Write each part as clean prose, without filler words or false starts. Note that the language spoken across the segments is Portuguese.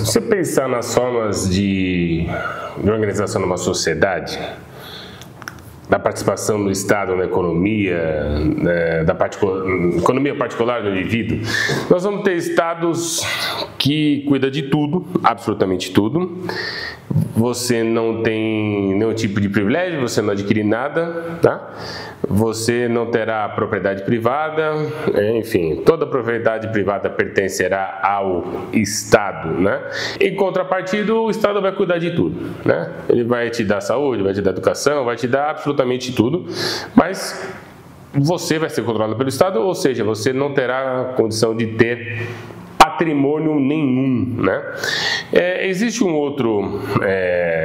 você pensar nas formas de organização de uma sociedade, da participação do Estado na economia, da economia particular do indivíduo, nós vamos ter estados que cuidam de tudo, absolutamente tudo. Você não tem nenhum tipo de privilégio, você não adquire nada, tá? Você não terá propriedade privada, enfim, toda propriedade privada pertencerá ao Estado, né? Em contrapartida, o Estado vai cuidar de tudo, né? Ele vai te dar saúde, vai te dar educação, vai te dar absolutamente tudo, mas você vai ser controlado pelo Estado, ou seja, você não terá condição de ter patrimônio nenhum, né? Existe um outro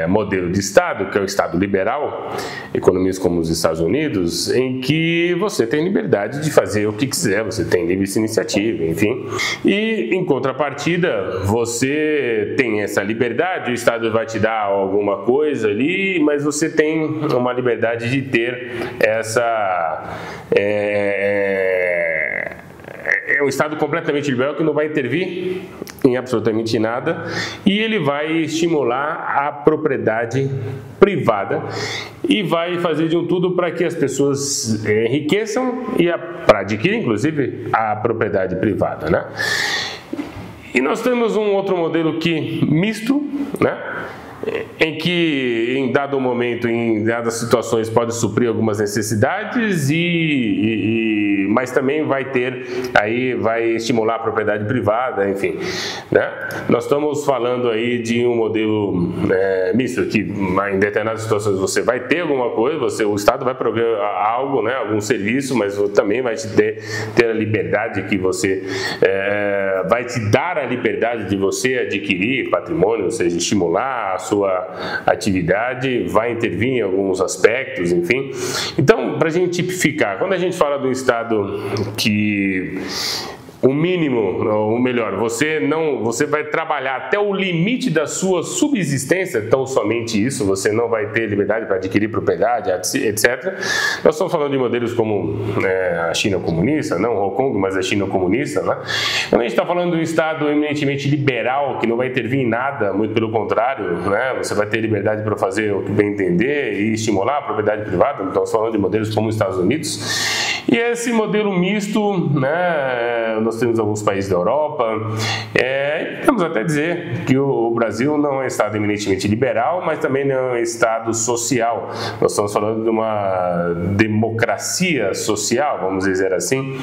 modelo de Estado, que é o Estado liberal, economias como os Estados Unidos, em que você tem liberdade de fazer o que quiser, você tem livre iniciativa, enfim. E, em contrapartida, você tem essa liberdade, o Estado vai te dar alguma coisa ali, mas você tem uma liberdade de ter essa... É um Estado completamente liberal que não vai intervir em absolutamente nada e ele vai estimular a propriedade privada e vai fazer de um tudo para que as pessoas enriqueçam e para adquirir, inclusive, a propriedade privada, né? E nós temos um outro modelo misto, né? Em que em dado momento, em dadas situações, pode suprir algumas necessidades mas também vai estimular a propriedade privada, enfim, né? Nós estamos falando aí de um modelo misto, que em determinadas situações você vai ter alguma coisa, o Estado vai prover algo, né, algum serviço, mas também vai te ter a liberdade que você vai te dar a liberdade de você adquirir patrimônio, ou seja, estimular a sua atividade, vai intervir em alguns aspectos, enfim. Então, para a gente tipificar, quando a gente fala do Estado que o mínimo, ou melhor, você vai trabalhar até o limite da sua subsistência, tão somente isso, você não vai ter liberdade para adquirir propriedade, etc. Nós estamos falando de modelos como a China comunista, não Hong Kong, mas a China comunista, né? Quando a gente está falando de um Estado eminentemente liberal, que não vai intervir em nada, muito pelo contrário, né? Você vai ter liberdade para fazer o que bem entender e estimular a propriedade privada, estamos falando de modelos como os Estados Unidos. E esse modelo misto, né, nós temos alguns países da Europa, podemos até dizer que o Brasil não é um Estado eminentemente liberal, mas também não é um Estado social. Nós estamos falando de uma democracia social, vamos dizer assim,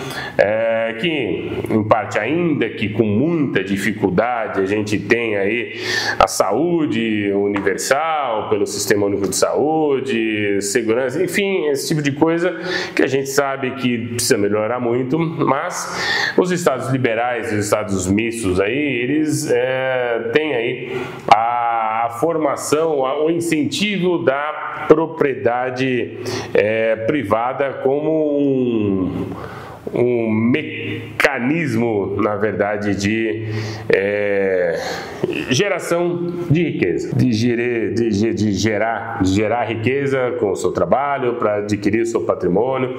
que em parte ainda que com muita dificuldade a gente tem aí a saúde universal pelo Sistema Único de Saúde, segurança, enfim, esse tipo de coisa que a gente sabe que precisa melhorar muito, mas os estados liberais e os estados mistos aí, eles têm aí a formação, o incentivo da propriedade privada como um mecanismo, na verdade, de geração de riqueza, de gerar riqueza com o seu trabalho, para adquirir o seu patrimônio,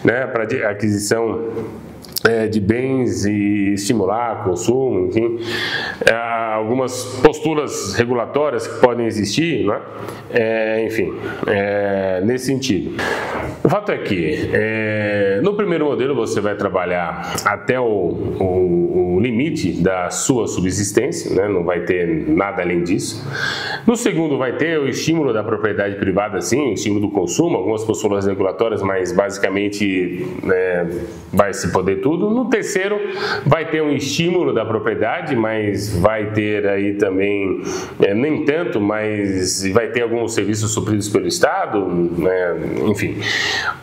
né, para aquisição de bens e estimular consumo, enfim, algumas posturas regulatórias que podem existir, né? Enfim, nesse sentido. O fato é que no primeiro modelo você vai trabalhar até o limite da sua subsistência, né? Não vai ter nada além disso. No segundo vai ter o estímulo da propriedade privada, sim, o estímulo do consumo, algumas posturas regulatórias, mas basicamente vai se poder tudo. No terceiro vai ter um estímulo da propriedade, mas vai ter aí também, nem tanto, mas vai ter alguns serviços supridos pelo Estado, né? Enfim.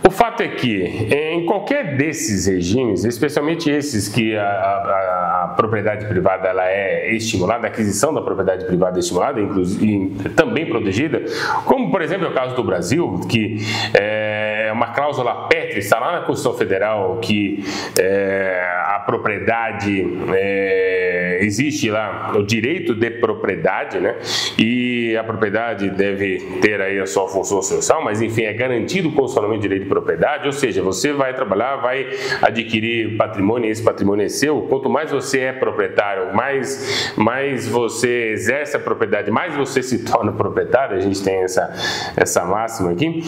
O fato é que em qualquer desses regimes, especialmente esses que a propriedade privada ela é estimulada, a aquisição da propriedade privada é estimulada, inclusive também protegida, como por exemplo é o caso do Brasil, que é uma cláusula pétrea, está lá na Constituição Federal, que a propriedade existe lá o direito de propriedade, né? E a propriedade deve ter aí a sua função social, mas enfim, é garantido constitucionalmente o direito de propriedade, ou seja, você vai trabalhar, vai adquirir patrimônio, e esse patrimônio é seu. Quanto mais você é proprietário, mais você exerce a propriedade, mais você se torna proprietário. A gente tem essa máxima aqui.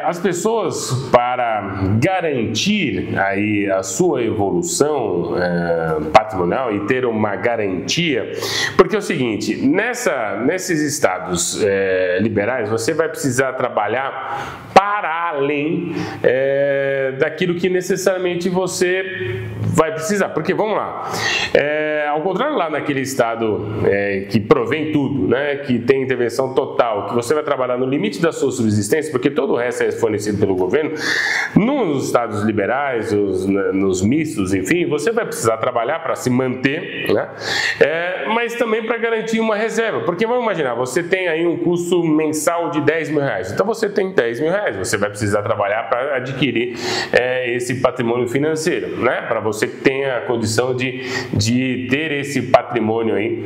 As pessoas, para garantir aí a sua evolução patrimonial e ter uma garantia, porque é o seguinte, nesses estados liberais, você vai precisar trabalhar para além daquilo que necessariamente você vai precisar. Porque, vamos lá, ao contrário lá naquele estado que provém tudo, né, que tem intervenção total, que você vai trabalhar no limite da sua subsistência, porque todo o resto é fornecido pelo governo, nos estados liberais, nos mistos, enfim, você vai precisar trabalhar para se manter, né, mas também para garantir uma reserva. Porque vamos imaginar, você tem aí um custo mensal de 10 mil reais, então você tem 10 mil reais, você vai precisar trabalhar para adquirir esse patrimônio financeiro, né, para você que tenha a condição de ter esse patrimônio aí,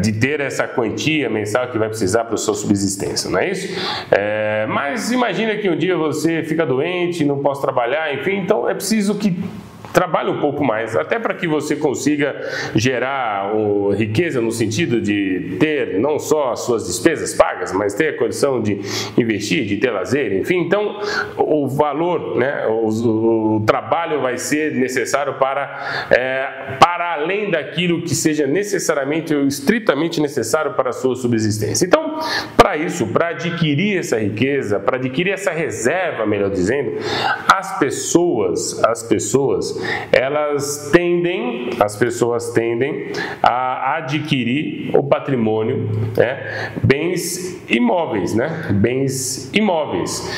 de ter essa quantia mensal que vai precisar para a sua subsistência, não é isso? Mas imagina que um dia você fica doente, não pode trabalhar, enfim, então é preciso que trabalhe um pouco mais, até para que você consiga gerar riqueza no sentido de ter não só as suas despesas pagas, mas ter a condição de investir, de ter lazer, enfim. Então, o valor, né, o trabalho vai ser necessário para além daquilo que seja necessariamente ou estritamente necessário para a sua subsistência. Então, para isso, para adquirir essa riqueza, para adquirir essa reserva, melhor dizendo, as pessoas tendem a adquirir o patrimônio, né, bens imóveis, né? Bens imóveis.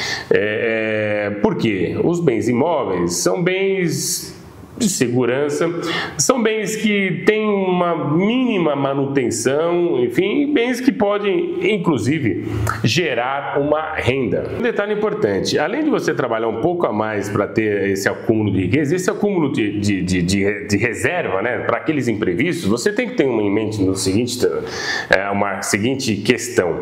Por quê? Os bens imóveis são bens de segurança, são bens que têm uma mínima manutenção, enfim, bens que podem, inclusive, gerar uma renda. Um detalhe importante, além de você trabalhar um pouco a mais para ter esse acúmulo de riqueza, esse acúmulo de reserva, né, para aqueles imprevistos, você tem que ter em mente uma seguinte questão.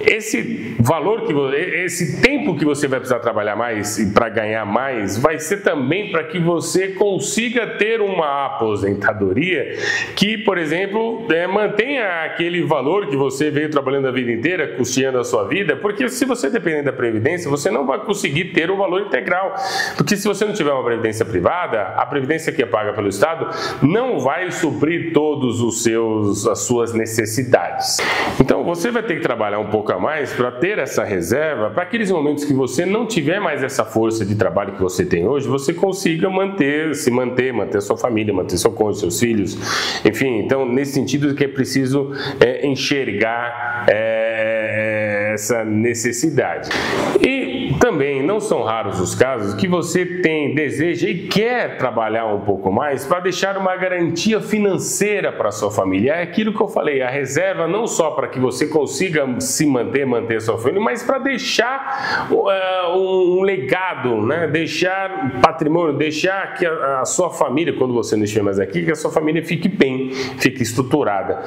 Esse valor esse tempo que você vai precisar trabalhar mais e para ganhar mais, vai ser também para que você consiga ter uma aposentadoria que, por exemplo, mantenha aquele valor que você veio trabalhando a vida inteira, custeando a sua vida, porque se você depender da Previdência, você não vai conseguir ter o valor integral, porque se você não tiver uma Previdência privada, a Previdência que é paga pelo Estado não vai suprir todos as suas necessidades. Então, você vai ter que trabalhar um pouco a mais para ter essa reserva, para aqueles momentos que você não tiver mais essa força de trabalho que você tem hoje, você consiga manter a sua família, manter seu cônjuge, seus filhos, enfim. Então, nesse sentido que é preciso enxergar essa necessidade. E também não são raros os casos que você deseja e quer trabalhar um pouco mais para deixar uma garantia financeira para a sua família. É aquilo que eu falei, a reserva não só para que você consiga se manter a sua família, mas para deixar um legado, né? Deixar patrimônio, deixar que a sua família, quando você não estiver mais aqui, que a sua família fique bem, fique estruturada,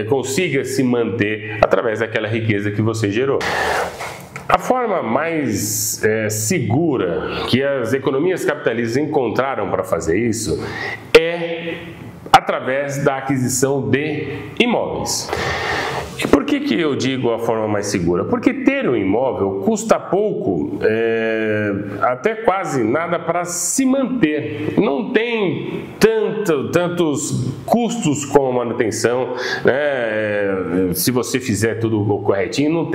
consiga se manter através daquela riqueza que você gerou. A forma mais segura que as economias capitalistas encontraram para fazer isso é através da aquisição de imóveis. E por que eu digo a forma mais segura? Porque ter um imóvel custa pouco, até quase nada para se manter. Não tem tantos custos como manutenção, né? Se você fizer tudo corretinho,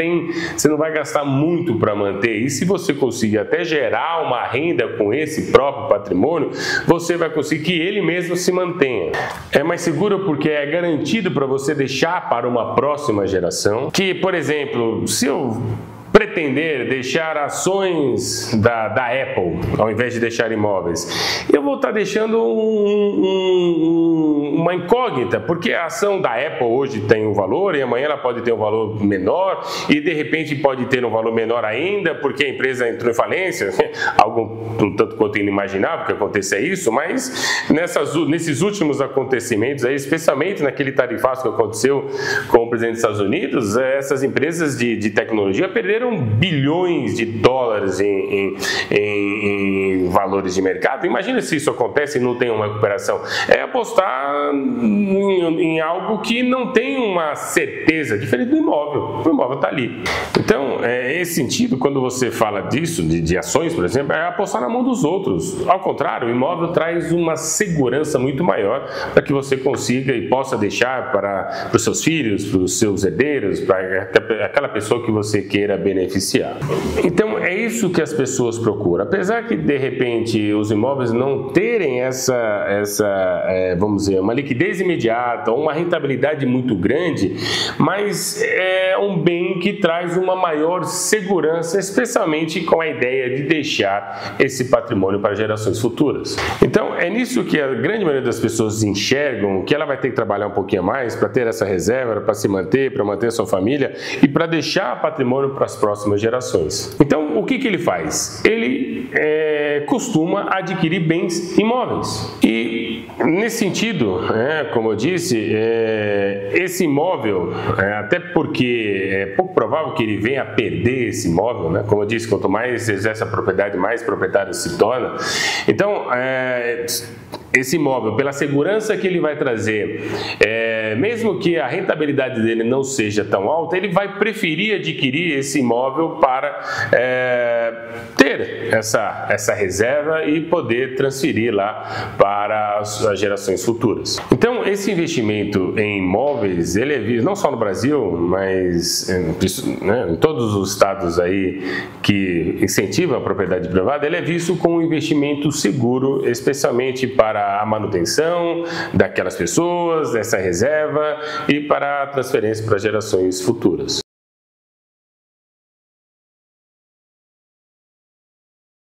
você não vai gastar muito para manter. E se você conseguir até gerar uma renda com esse próprio patrimônio, você vai conseguir que ele mesmo se mantenha. É mais seguro porque é garantido para você deixar para uma próxima geração, que, por exemplo, se eu pretender deixar ações da Apple, ao invés de deixar imóveis, eu vou estar deixando uma incógnita, porque a ação da Apple hoje tem um valor e amanhã ela pode ter um valor menor e de repente pode ter um valor menor ainda porque a empresa entrou em falência, algo um tanto quanto inimaginável que aconteça isso, mas nesses últimos acontecimentos, aí, especialmente naquele tarifaço que aconteceu com o presidente dos Estados Unidos, essas empresas de tecnologia perderam bilhões de dólares em valores de mercado. Imagina se isso acontece e não tem uma recuperação. É apostar em algo que não tem uma certeza, diferente do imóvel. O imóvel está ali. Então, esse sentido, quando você fala disso, de ações, por exemplo, é apostar na mão dos outros. Ao contrário, o imóvel traz uma segurança muito maior para que você consiga e possa deixar para os seus filhos, para os seus herdeiros, para aquela pessoa que você queira beneficiar. Então, é isso que as pessoas procuram. Apesar que, de repente, os imóveis não terem vamos dizer, uma liquidez imediata ou uma rentabilidade muito grande, mas é um bem que traz uma maior segurança, especialmente com a ideia de deixar esse patrimônio para gerações futuras. Então, é nisso que a grande maioria das pessoas enxergam que ela vai ter que trabalhar um pouquinho mais para ter essa reserva, para se manter, para manter a sua família e para deixar patrimônio para as próximas gerações. Então, o que ele faz? Ele costuma adquirir bens imóveis. E, nesse sentido, como eu disse, esse imóvel, até porque é pouco provável que ele venha a perder esse imóvel, né? Como eu disse, quanto mais exerce a propriedade, mais proprietário se torna. Então, esse imóvel, pela segurança que ele vai trazer, mesmo que a rentabilidade dele não seja tão alta, ele vai preferir adquirir esse imóvel para ter essa reserva e poder transferir lá para as gerações futuras. Então, esse investimento em imóveis, ele é visto não só no Brasil, mas em todos os estados aí que incentivam a propriedade privada, ele é visto como um investimento seguro, especialmente para a manutenção daquelas pessoas, dessa reserva e para a transferência para gerações futuras.